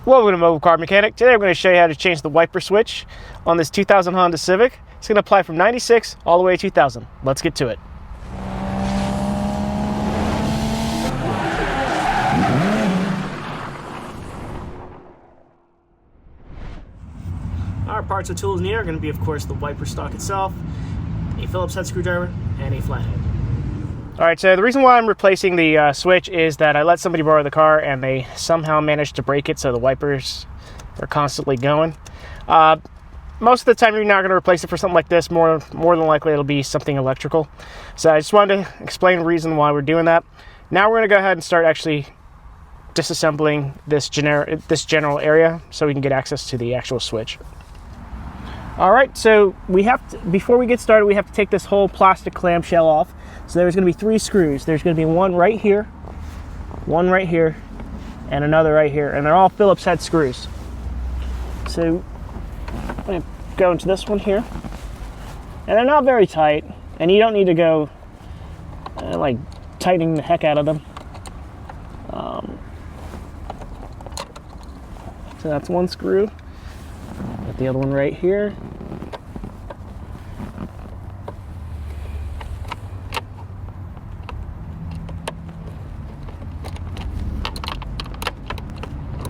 Welcome to Mobile Car Mechanic. Today I'm going to show you how to change the wiper switch on this 2000 Honda Civic. It's going to apply from 96 all the way to 2000. Let's get to it. Our parts and tools needed are going to be, of course, the wiper stock itself, a Phillips head screwdriver, and a flathead. Alright, so the reason why I'm replacing the switch is that I let somebody borrow the car and they somehow managed to break it, so the wipers are constantly going. Most of the time you're not going to replace it for something like this. More than likely it'll be something electrical. So I just wanted to explain the reason why we're doing that. Now we're going to go ahead and start actually disassembling this general area so we can get access to the actual switch. Alright, so before we get started, we have to take this whole plastic clamshell off. So there's going to be 3 screws. There's going to be one right here, and another right here. And they're all Phillips head screws. So I'm going to go into this one here. And they're not very tight. And you don't need to go like tightening the heck out of them. So that's one screw. Got the other one right here.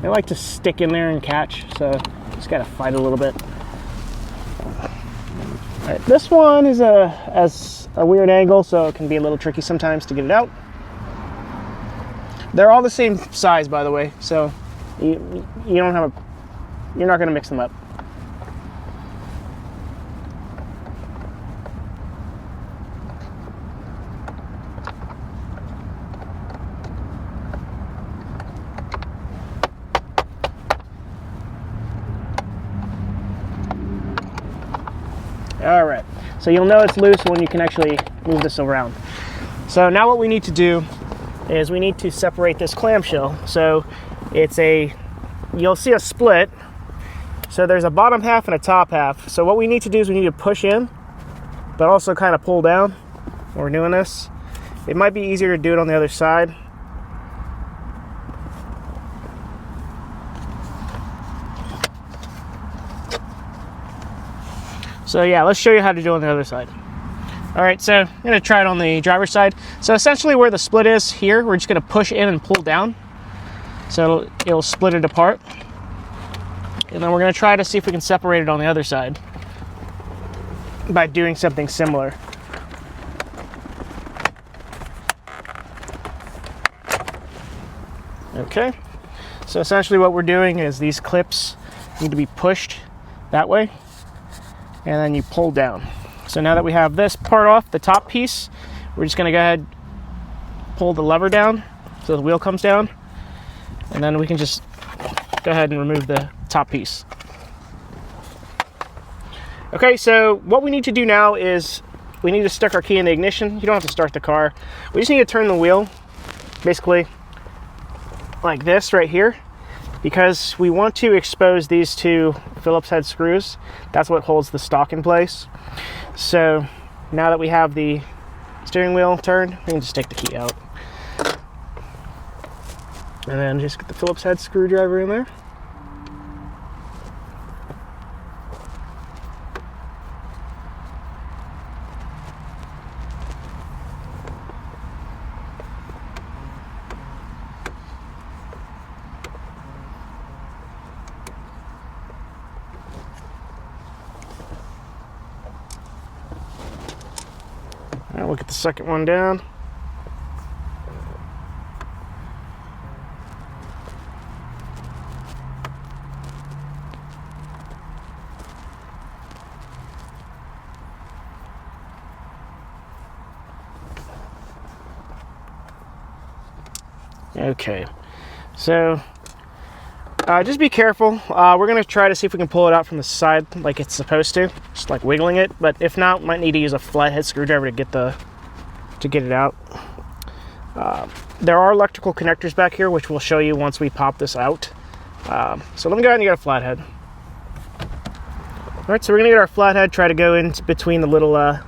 They like to stick in there and catch, so just gotta fight a little bit. All right, this one is a weird angle, so it can be a little tricky sometimes to get it out. They're all the same size, by the way, so you're not gonna mix them up. All right, so you'll know it's loose when you can actually move this around. So now what we need to do is we need to separate this clamshell. So you'll see a split. So there's a bottom half and a top half. So what we need to do is we need to push in, but also kind of pull down when we're doing this. It might be easier to do it on the other side. So yeah, let's show you how to do it on the other side. All right, so I'm gonna try it on the driver's side. So essentially where the split is here, we're just gonna push in and pull down. So it'll split it apart. And then we're gonna try to see if we can separate it on the other side by doing something similar. Okay, so essentially what we're doing is these clips need to be pushed that way, and then you pull down. So now that we have this part off, the top piece, we're just gonna go ahead, pull the lever down so the wheel comes down, and then we can just go ahead and remove the top piece. Okay, so what we need to do now is we need to stick our key in the ignition. You don't have to start the car. We just need to turn the wheel, basically like this right here, because we want to expose these 2 Phillips head screws. That's what holds the stock in place. So now that we have the steering wheel turned, we can just take the key out. And then just get the Phillips head screwdriver in there. Now we'll get the second one down. Okay, so just be careful. We're going to try to see if we can pull it out from the side like it's supposed to, just like wiggling it. But if not, we might need to use a flathead screwdriver to get it out. There are electrical connectors back here, which we'll show you once we pop this out. So let me go ahead and get a flathead. All right, so we're going to get our flathead, try to go in between the little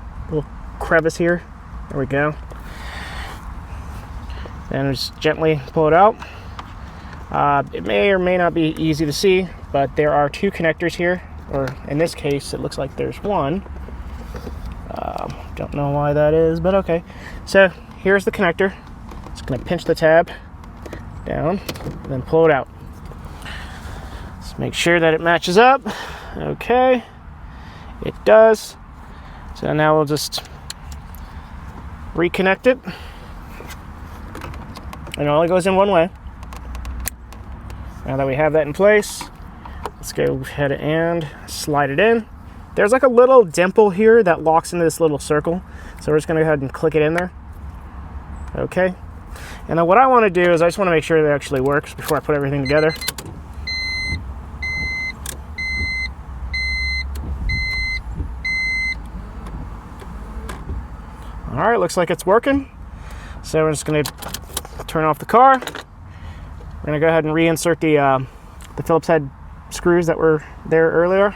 crevice here. There we go. And just gently pull it out. It may or may not be easy to see, but there are two connectors here, or in this case it looks like there's one. Don't know why that is, but okay. So here's the connector. It's going to pinch the tab down and then pull it out. Let's make sure that it matches up. Okay, it does. So now we'll just reconnect it, and it only goes in one way. Now that we have that in place, let's go ahead and slide it in. There's like a little dimple here that locks into this little circle, so we're just going to go ahead and click it in there. Okay, and then what I want to do is I just want to make sure that it actually works before I put everything together. All right, looks like it's working. So we're just going to turn off the car. We're going to go ahead and reinsert the Phillips head screws that were there earlier.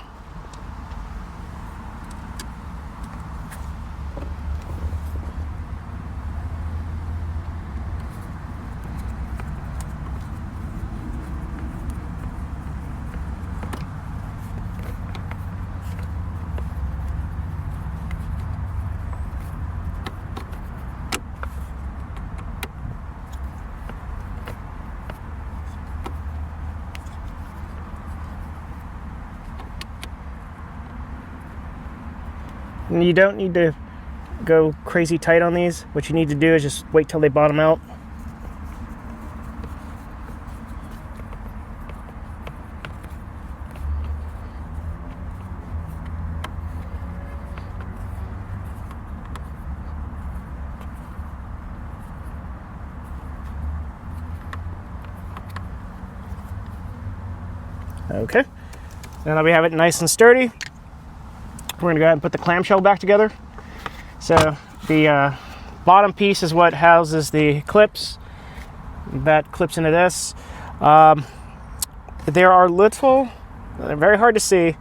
And you don't need to go crazy tight on these. What you need to do is just wait till they bottom out. Okay, now that we have it nice and sturdy, we're going to go ahead and put the clamshell back together. So the bottom piece is what houses the clips. That clips into this. There are little, they're very hard to see.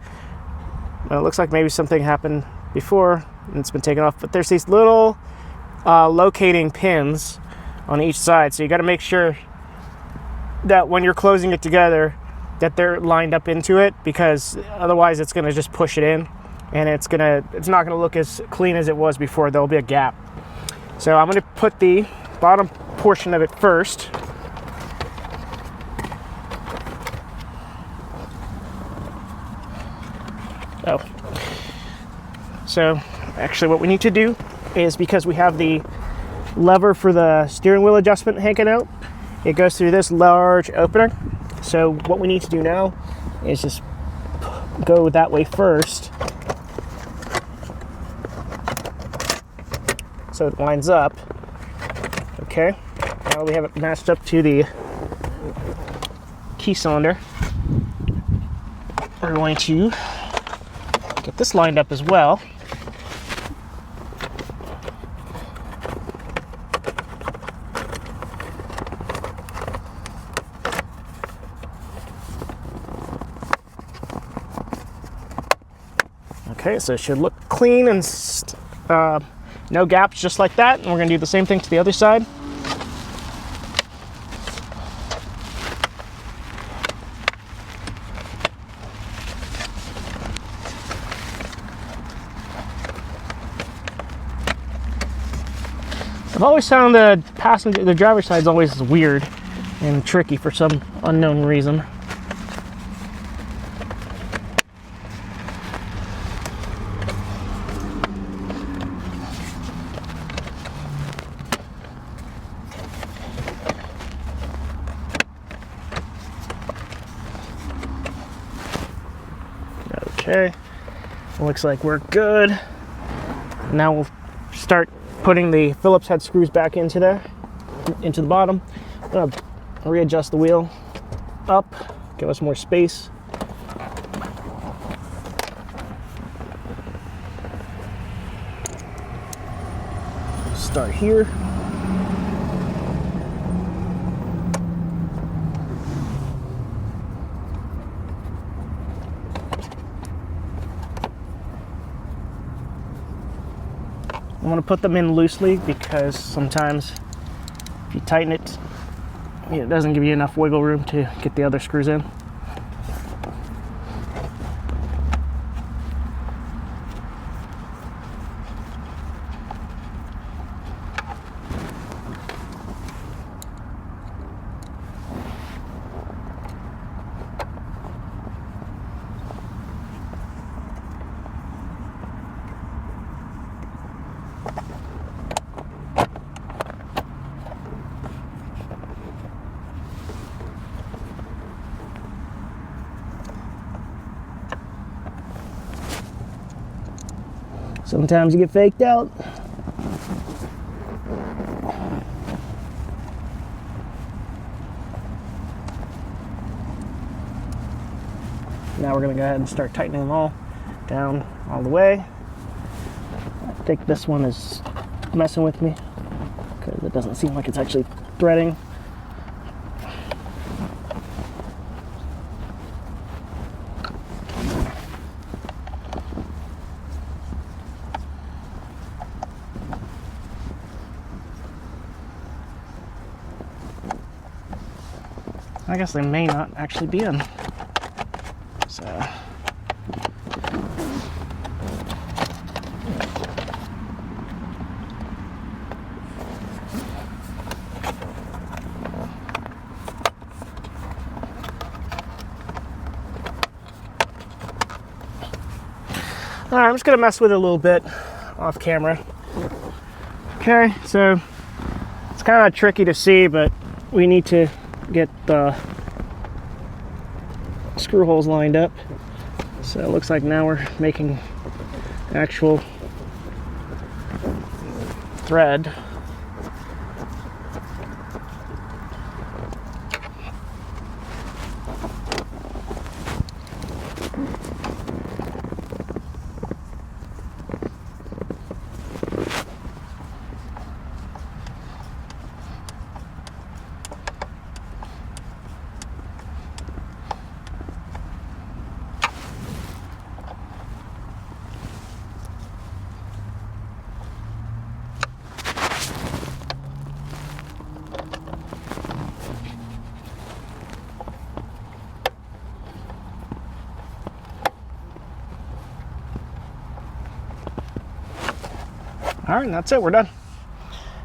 Well, it looks like maybe something happened before and it's been taken off, but there's these little locating pins on each side. So you got to make sure that when you're closing it together that they're lined up into it, because otherwise it's going to just push it in. And it's not gonna look as clean as it was before. There'll be a gap. So I'm gonna put the bottom portion of it first. Oh. So actually what we need to do is, because we have the lever for the steering wheel adjustment hanging out, it goes through this large opening. So what we need to do now is just go that way first, so it lines up. Okay, now we have it matched up to the key cylinder. We're going to get this lined up as well. Okay, so it should look clean and no gaps, just like that. And we're going to do the same thing to the other side. I've always found the driver's side is always weird and tricky for some unknown reason. Okay, looks like we're good. Now we'll start putting the Phillips head screws back into the bottom. I'm gonna readjust the wheel up, give us more space. Start here. I want to put them in loosely because sometimes if you tighten it it doesn't give you enough wiggle room to get the other screws in. Sometimes you get faked out. Now we're going to go ahead and start tightening them all down all the way. I think this one is messing with me because it doesn't seem like it's actually threading. I guess they may not actually be in. So. All right, I'm just gonna mess with it a little bit off camera. Okay, so it's kind of tricky to see, but we need to get the screw holes lined up. So it looks like now we're making actual thread. All right, and that's it, we're done.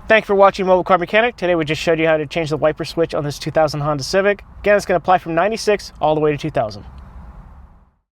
Thank you for watching Mobile Car Mechanic. Today we just showed you how to change the wiper switch on this 2000 Honda Civic. Again, it's going to apply from 96 all the way to 2000.